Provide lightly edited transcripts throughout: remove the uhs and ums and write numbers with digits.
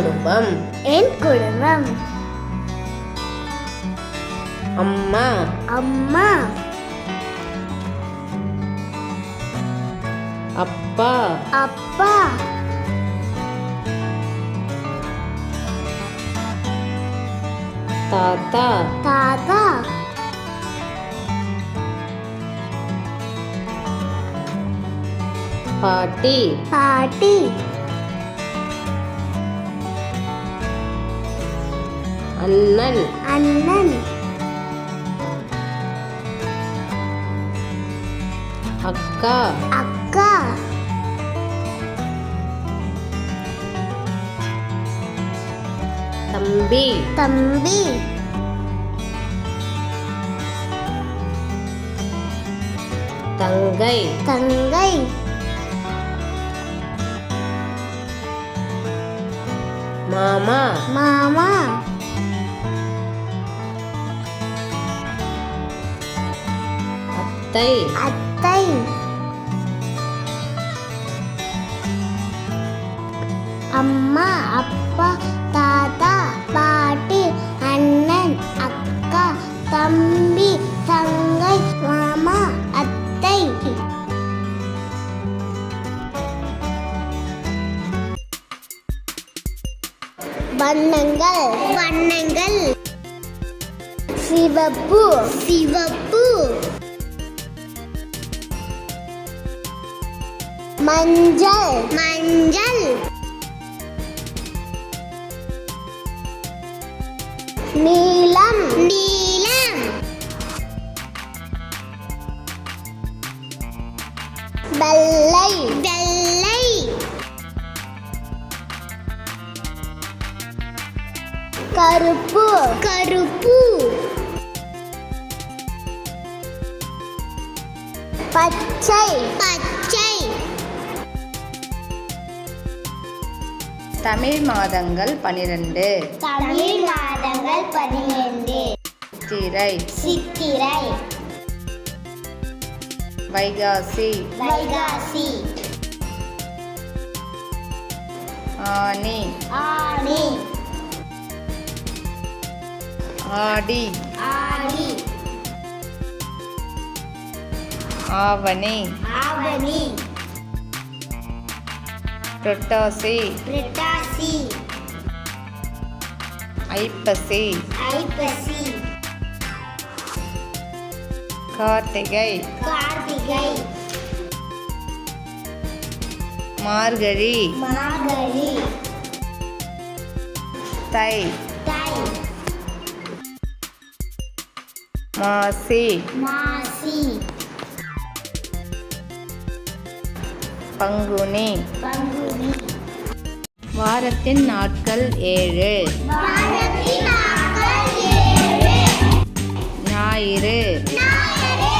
குடும்பம். என் குடும்பம். அம்மா. அம்மா. அப்பா. அப்பா. தாத்தா. தாத்தா. பாட்டி. பாட்டி. அண்ணன். அண்ணன். அக்கா. அக்கா. தம்பி. தம்பி. தங்கை. தங்கை. மாமா. மாமா. அத்தை. அத்தை. அம்மா, அப்பா, தாத்தா, பாட்டி, அண்ணன், அக்கா, தம்பி, தங்கை, மாமா, அத்தை. வண்ணங்கள். வண்ணங்கள். சிவப்பு. சிவப்பு. மஞ்சள். மஞ்சள். நீலம். நீலம். வெள்ளை. வெள்ளை. கருப்பு. கருப்பு. பச்சை. பச்சை. தமிழ் மாதங்கள் 12. தமிழ் மாதங்கள் 12. சித்திரை. சித்திரை. வைகாசி. வைகாசி. ஆனி. ஆனி. ஆடி. ஆடி. ஆவணி. ஆவணி. புரட்டாசி. புரட்டாசி. ஐப்பசி. ஐப்பசி. கார்த்திகை. கார்த்திகை. மார்கழி. மார்கழி. தை. தை. மாசி. மாசி. பங்குனி. பங்குனி. வாரத்தின் நாட்கள் 7. வாரத்தின் நாட்கள் 7. ஞாயிறு. ஞாயிறு.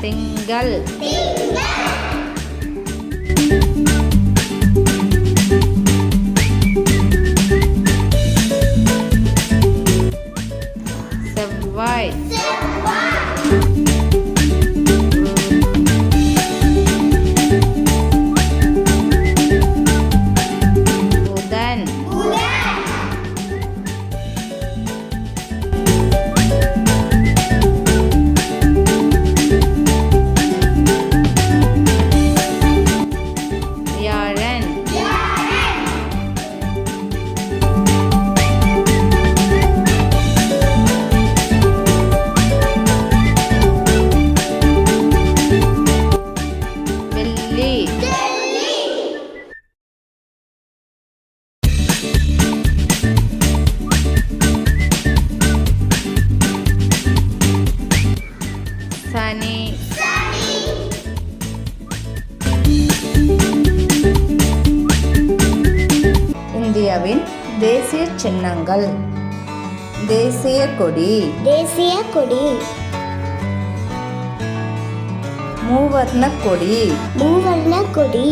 திங்கள். திங்கள். செவ்வாய். புதன். வியாழன். வெள்ளி. சனி. இந்தியாவின் தேசிய சின்னங்கள். தேசிய கொடி. தேசிய கொடி. மூவர்ண கொடி. மூவர்ண கொடி.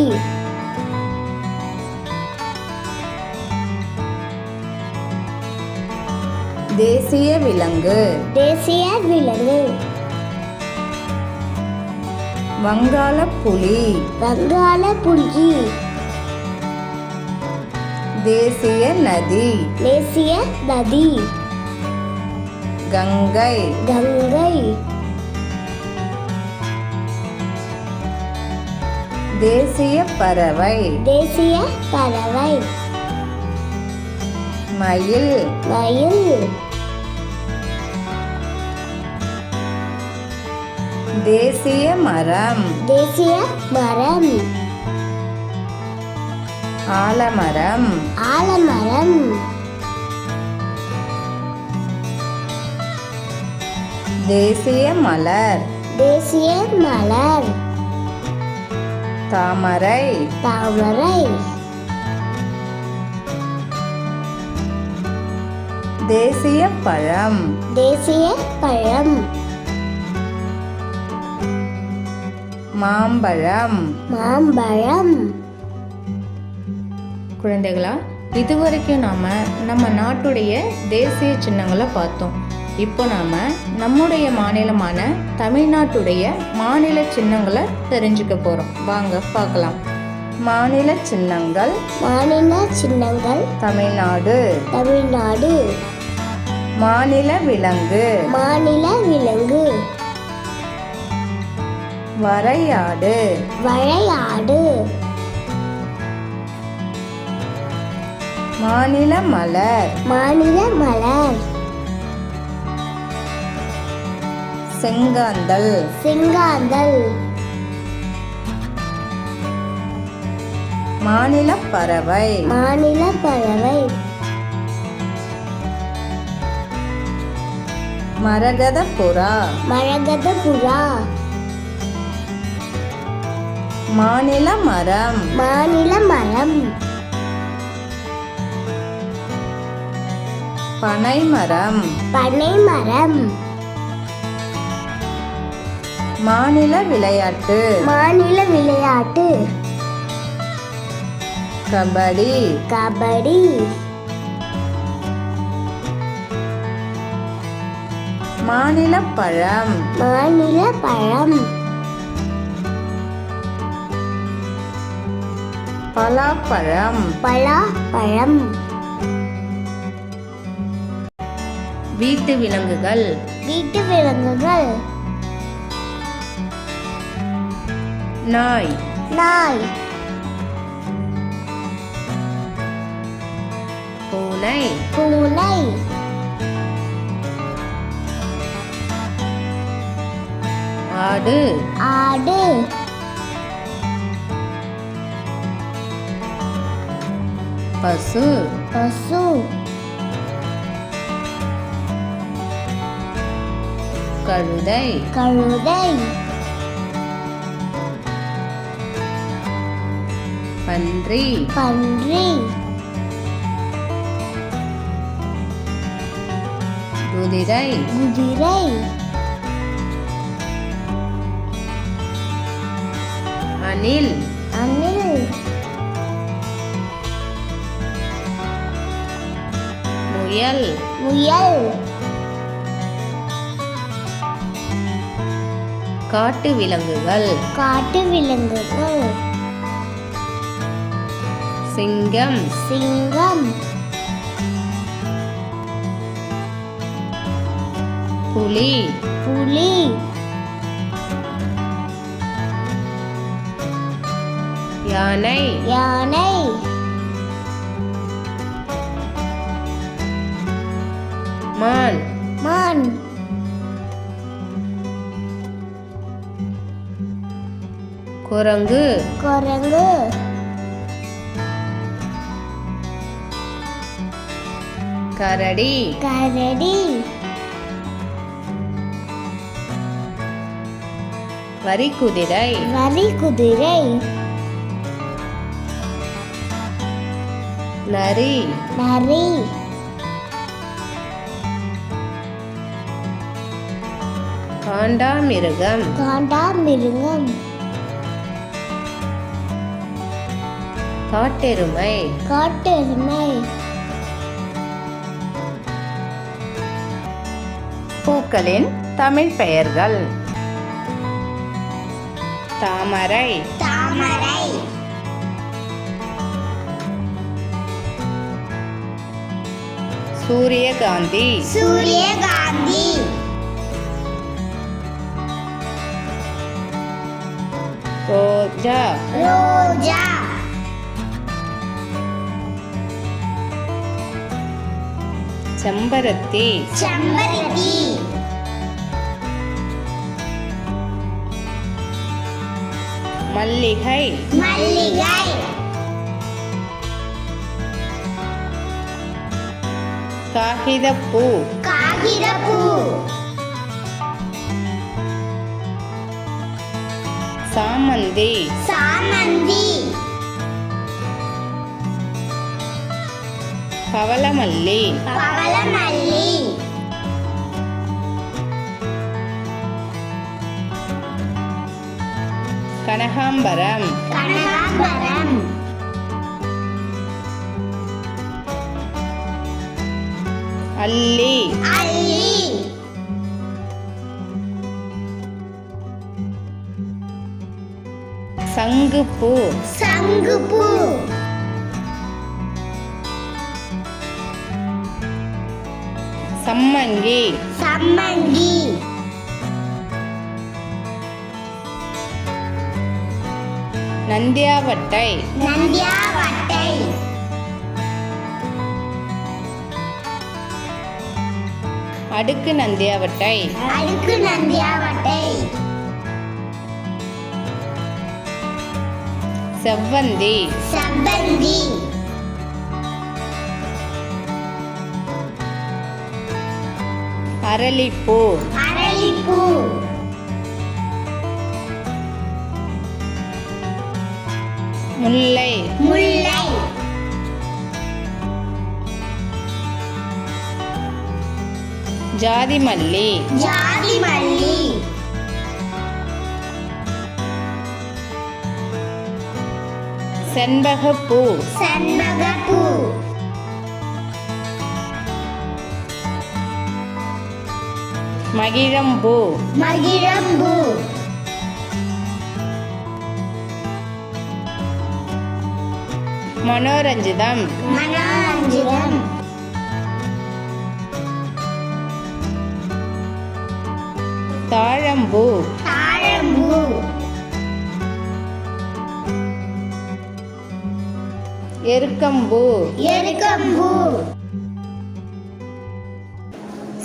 தேசிய விலங்கு. தேசிய விலங்கு. வங்காளப்புலி வங்காள புலி தேசிய நதி தேசிய நதி கங்கை கங்கை தேசிய பறவை தேசிய பறவை மயில் மயில் தேசிய மரம் தேசிய மரம் ஆலமரம் ஆலமரம் தேசிய மலர் தேசிய மலர் தாமரை தாமரை தேசிய பழம் தேசிய பழம் மாம்பழம் மாம்பழம் குழந்தைகளா இதுவரைக்கும் நம்ம நாட்டுடைய தேசிய சின்னங்களை பார்த்தோம். இப்போ நம்முடைய மாநிலமான தமிழ்நாட்டுடைய மாநில சின்னங்களை தெரிஞ்சுக்க போறோம். வாங்க பார்க்கலாம். மாநில சின்னங்கள் மாநில சின்னங்கள் தமிழ்நாடு தமிழ்நாடு மாநில விலங்கு மாநில விலங்கு வரையாடு வரையாடு மாநில மலர் மாநில மலர் செங்காந்தல் செங்காந்தல் மாநில பறவை மாநில பறவை மரகத புறா மரகத புறா மாநில மரம் மாநில மரம் பனைமரம் பனை மரம் மாநில விளையாட்டு மாநில விளையாட்டு கபடி கபடி மாநில பழம் மாநில பழம் பலாப்பழம் பலாப்பழம் வீட்டு விலங்குகள் வீட்டு விலங்குகள் நாய் நாய் பூனை பூனை ஆடு ஆடு பசு பசு கழுதை கழுதை பன்றி பன்றி குதிரை குதிரை அணில் அணில் முயல் முயல் காட்டு விலங்குகள் காட்டு விலங்குகள் சிங்கம் சிங்கம் புலி புலி யானை யானை மான் மான் குரங்கு குரங்கு கரடி கரடி வரிக்குதிரை வரிக்குதிரை நரி நரி காண்டாமிருகம் காண்டாமிருகம் காட்டெருமை காட்டெருமை பூக்களின் தமிழ் பெயர்கள் தாமரை தாமரை சூரியகாந்தி சூரியகாந்தி ரோஜா ரோஜா செம்பருத்தி செம்பருத்தி மல்லிகை மல்லிகை காகிதப்பூ காகிதப்பூ சாமந்தி சாமந்தி பவளமல்லி பவளமல்லி கனகாம்பரம் கனகாம்பரம் அல்லி அல்லி சங்குப்பூ சங்குப்பூ சம்மங்கி சம்மங்கி நந்தியாவட்டை நந்தியாவட்டை அடுக்கு நந்தியாவட்டை அடுக்கு நந்தியாவட்டை செவ்வந்தி செவ்வந்தி அரளிப்பூ அரளிப்பூ முல்லை முல்லை ஜாதிமல்லி ஜாதிமல்லி செண்பகப்பூ செண்பகப்பூ மகிழம்பூ மகிழம்பூ மனோரஞ்சிதம் மனோரஞ்சிதம் தாழம்பூ தாழம்பூ எருக்கம்பூ எருக்கம்பூ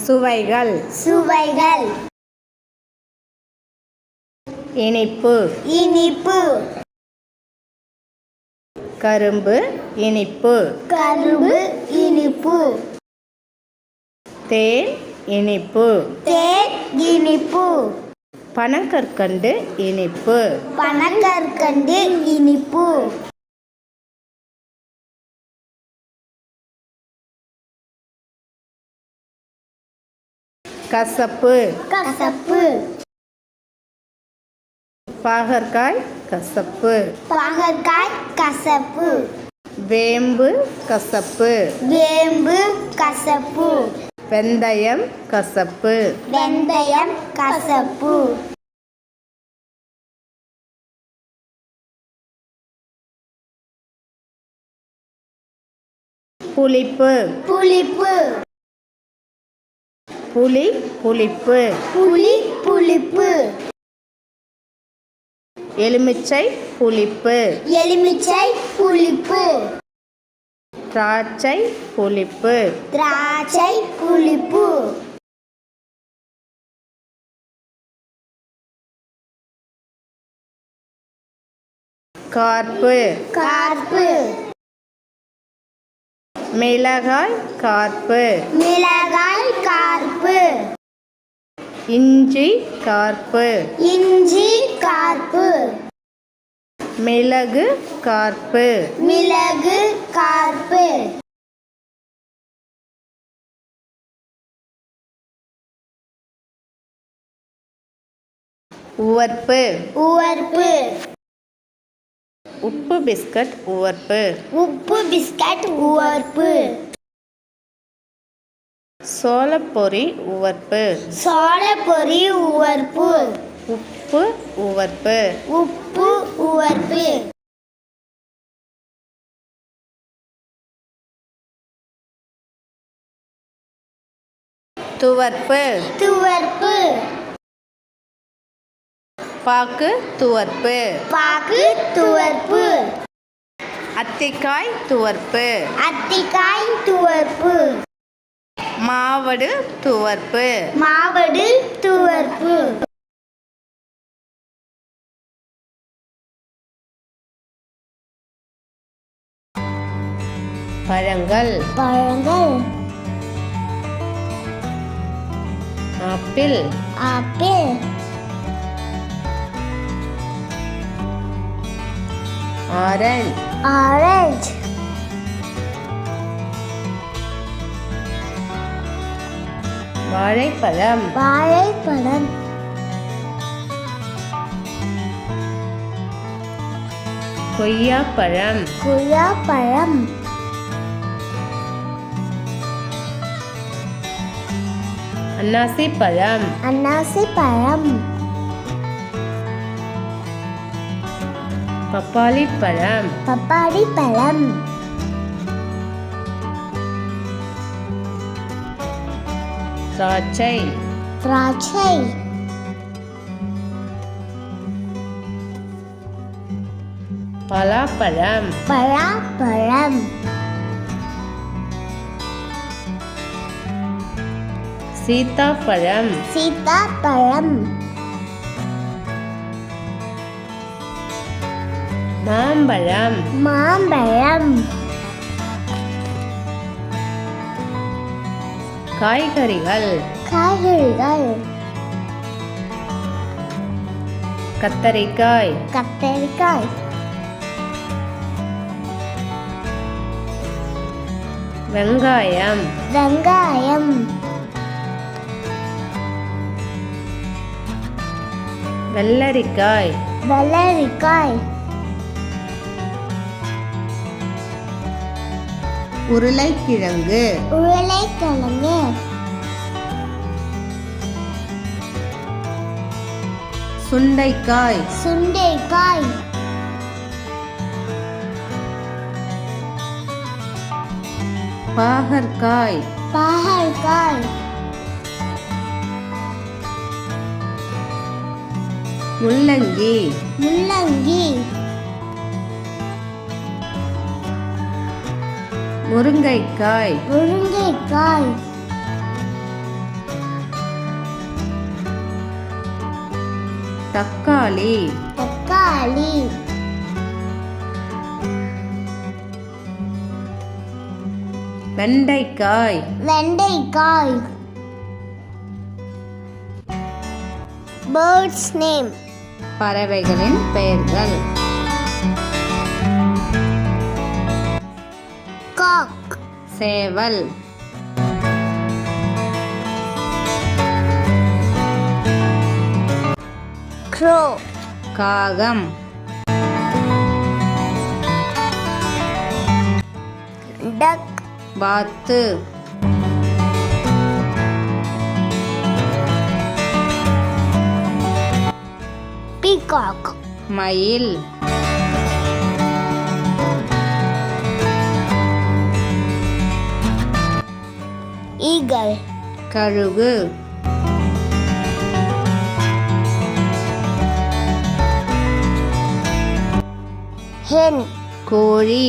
சுவைகள் சுவைகள் இனிப்பு இனிப்பு கரும்பு இனிப்பு கரும்பு இனிப்பு தேன் இனிப்பு தேன் இனிப்பு பனங்கற்கண்டு இனிப்பு பனங்கற்கண்டு இனிப்பு கசப்பு கசப்பு பாகற்காய் கசப்பு பாகற்காய் கசப்பு வேம்பு கசப்பு வேம்பு கசப்பு வெந்தயம் கசப்பு வெந்தயம் கசப்பு புளிப்பு புளிப்பு புளி புளிப்பு புளி புளிப்பு எலுமிச்சை புளிப்பு எலுமிச்சை புளிப்பு திராட்சை புளிப்பு திராட்சை புளிப்பு கார்ப்பு கார்ப்பு மிளகாய் கார்ப்பு மிளகாய் கார்ப்பு இஞ்சி கார்ப்பு இஞ்சி கார்ப்பு மிளகு கார்ப்பு மிளகு கார்ப்பு உவர்ப்பு உவர்ப்பு உப்பு பிஸ்கட் உவர்ப்பு உப்பு பிஸ்கட் உவர்ப்பு சோளப்பொரி உவர்ப்பு சோளப்பொரி உவர்ப்பு உப்பு உவர்ப்பு உப்பு உவர்ப்பு துவர்ப்பு துவர்ப்பு பாக்கு துவர்ப்பு பாக்கு துவர்ப்பு அத்திக்காய் துவர்ப்பு அத்திக்காய் துவர்ப்பு மாவடு துவர்ப்பு மாவடு துவர்ப்பு பழங்கள் பழங்கள் ஆப்பிள் ஆப்பிள் ஆரஞ்சு ஆரஞ்சு வாழைப்பழம் வாழைப்பழம் கொய்யாப்பழம் கொய்யாப்பழம் அன்னாசி பழம் அன்னாசி பழம் பப்பாளி பழம் பப்பாளி பழம் திராட்சை திராட்சை பலாப்பழம் பலாப்பழம் சீத்தாப்பழம் சீத்தாப்பழம் மாம்பழம் மாம்பழம் காய்கறிகள் காய்கறிகள் கத்தரிக்காய் கத்தரிக்காய் வெங்காயம் வெங்காயம் வெள்ளரிக்காய் வெள்ளரிக்காய் உருளைக்கிழங்கு உருளைக்கிழங்கு சுண்டைக்காய் சுண்டைக்காய் பாகற்காய் பாகற்காய் முள்ளங்கி முள்ளங்கி முருங்கைக்காய் முருங்கைக்காய் தக்காளி தக்காளி வெண்டைக்காய் வெண்டைக்காய் பேர்ட்ஸ் நேம் பறவைகளின் பெயர்கள் காக் சேவல் க்ரோ காகம் டக் வாத்து பீகாக் மயில் ஈகல் கழுகு ஹென் கோழி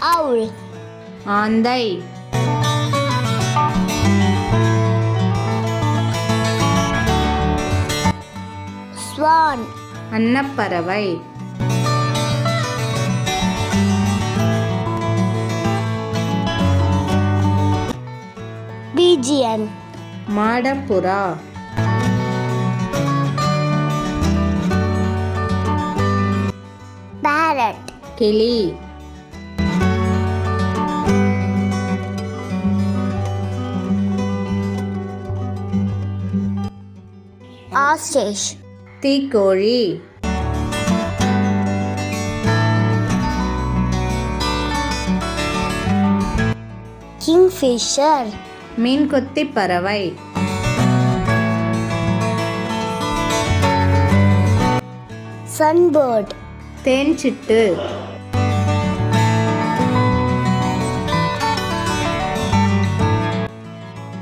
owl ஆந்தை swan அன்னப்பறவை pigeon மாடப்புறா parrot கிளி ostrich தீக்கோழி கிங்ஃபிஷர், மீன்கொத்தி பறவை, சன்பேர்ட், தேன்சிட்டு,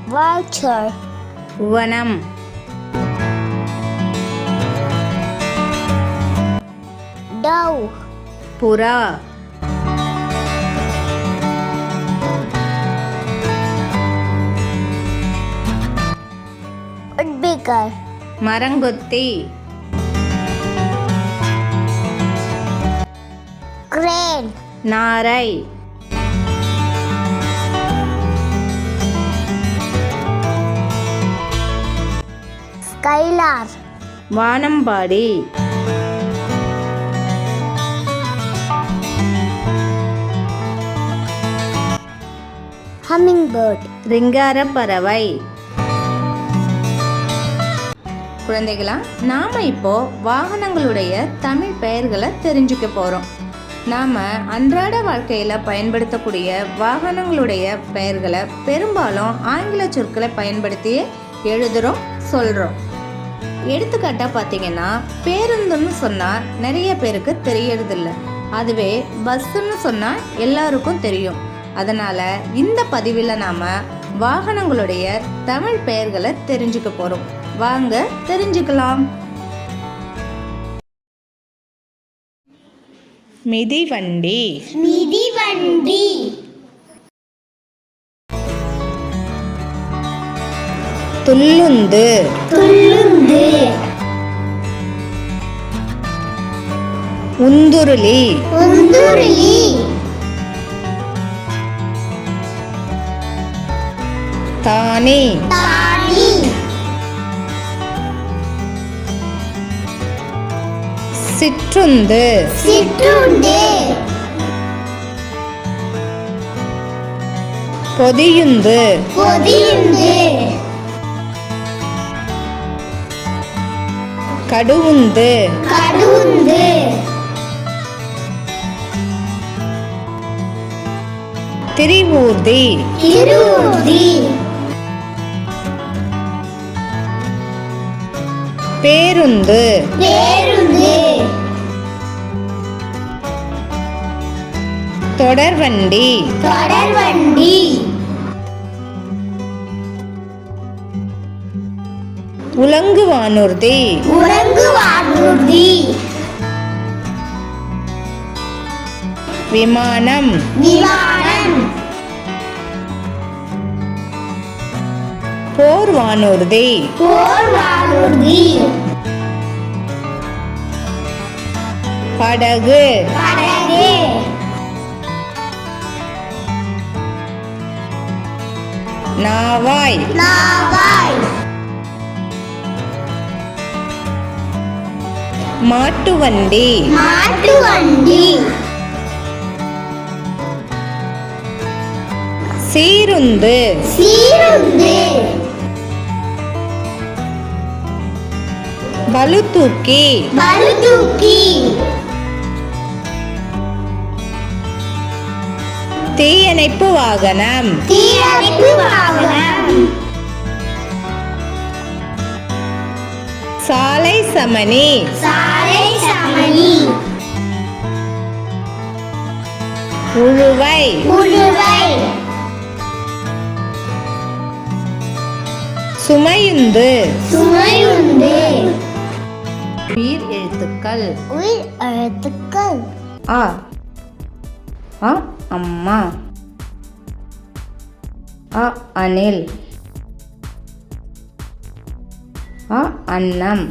vulture, வனம், dove, புறா, woodpecker, மரங்கொத்தி, crane, நாரை, skylar, வானம்பாடி, hummingbird. ரிங்கார பறவை. குழந்தைகளா, நாம இப்போ வாகனங்களுடைய தமிழ் பெயர்களை தெரிஞ்சுக்க போறோம். நாம அன்றாட வாழ்க்கையில பயன்படுத்தக்கூடிய வாகனங்களுடைய பெயர்களை பெரும்பாலும் ஆங்கில சொற்களை பயன்படுத்தி எழுதுறோம், சொல்றோம். எடுத்துக்காட்டா பார்த்தீங்கன்னா, பேருந்துன்னு சொன்னா நிறைய பேருக்கு தெரியறதில்ல. அதுவே பஸ்ஸுன்னு சொன்னா எல்லாருக்கும் தெரியும். அதனால இந்த பதிவில் நாம வாகனங்களுடைய தமிழ் பெயர்களை தெரிஞ்சுக்க போறோம். வாங்க தெரிஞ்சுக்கலாம். மிதிவண்டி, மிதிவண்டி, துள்ளுந்து, துள்ளுந்து, உந்துருளி, உந்துருளி, தானி, தானி, சிற்றுந்து, சிற்றுண்டு, பொதியுந்து, பொதியுந்து, கடுவுந்து, கடுவுந்து, திரிவூர்தி, திருவூர்தி, பேருந்து, பேருந்து, தொடர்வண்டி, தொடர்வண்டி, உலங்கு வானூர்தி, உலங்கு வானூர்தி, விமானம், விமானம், போர் வானூர்தி, போர் வானூர்தி, படகு, படகு, நாவாய், நாவாய், மாட்டுவண்டி, மாட்டுவண்டி, சீருந்து, சீருந்து, பளுதூக்கி, பளுதூக்கி, தீயணைப்பு வாகனம், தீயணைப்பு வாகனம், சாலை சமணி, சாலை சமணி, உழுவை, உழுவை, சுமையுந்து. சுமையுண்டு. உயிர் எழுத்துக்கள். உயிர் எழுத்துக்கள். ஆ அ அம்மா, அ அணில், அ அன்னம்,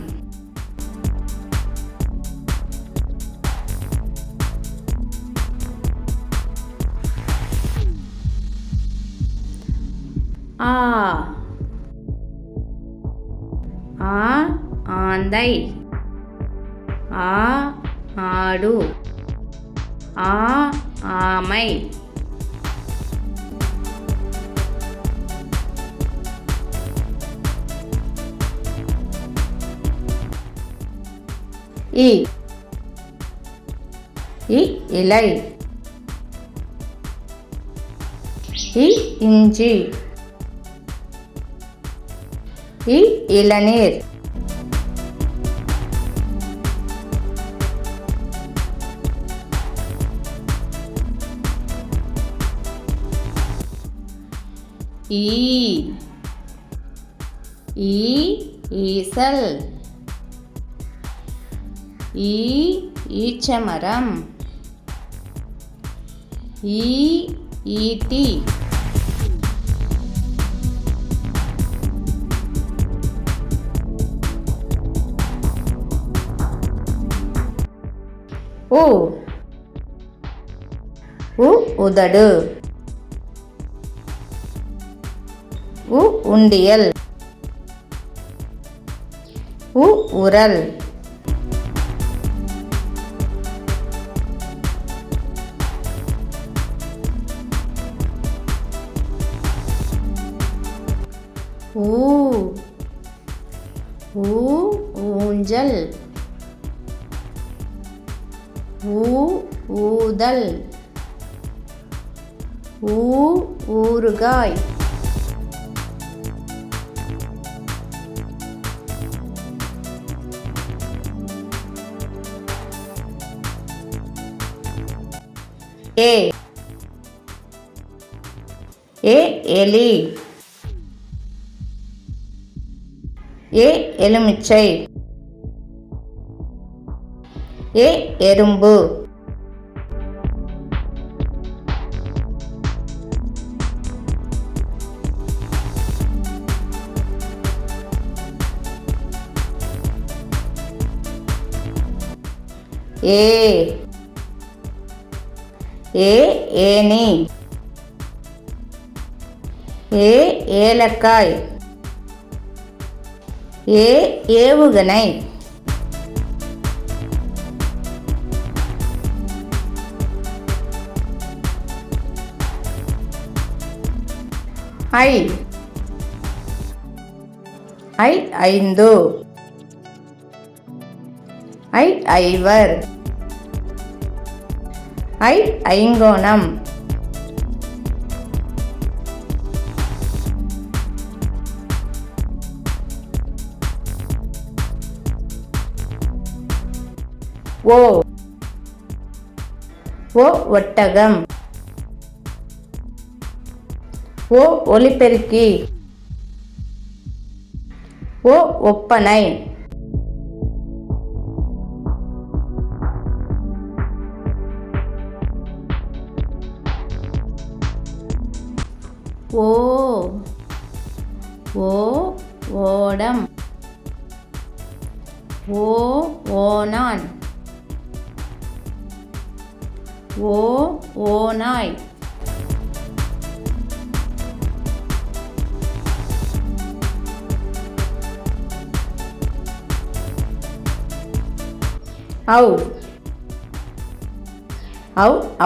ஆ ஆந்தை, ஆ ஆடு, ஆமை, இலை, இஞ்சி. இளநீர். ஈசல். ஈச்சமரம். ஈட்டி. உதடு. உண்டியல். உரல். ஊஞ்சல். ஊதல். ஊறுகாய். எலி. எலுமிச்சை. எறும்பு. ஏனி. ஏலக்காய். ஏவுகணை. ஐந்து. ஐவர். ஐங்கோணம். ஒட்டகம். ஒலிபெருக்கி. ஒப்பனை. ஓடம். ஓநான். ஓநாய்.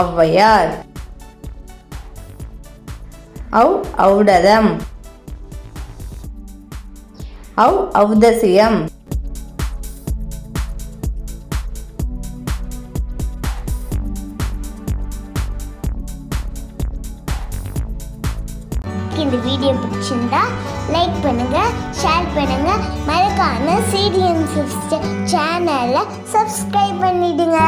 ஔவையார். ஔடதம். ஔதசியம். இந்த வீடியோ பிடிச்சிருந்தா லைக் பண்ணுங்க, ஷேர் பண்ணுங்க, மறக்காம சிடிஎன் சேனலை சப்ஸ்கிரைப் பண்ணிடுங்க.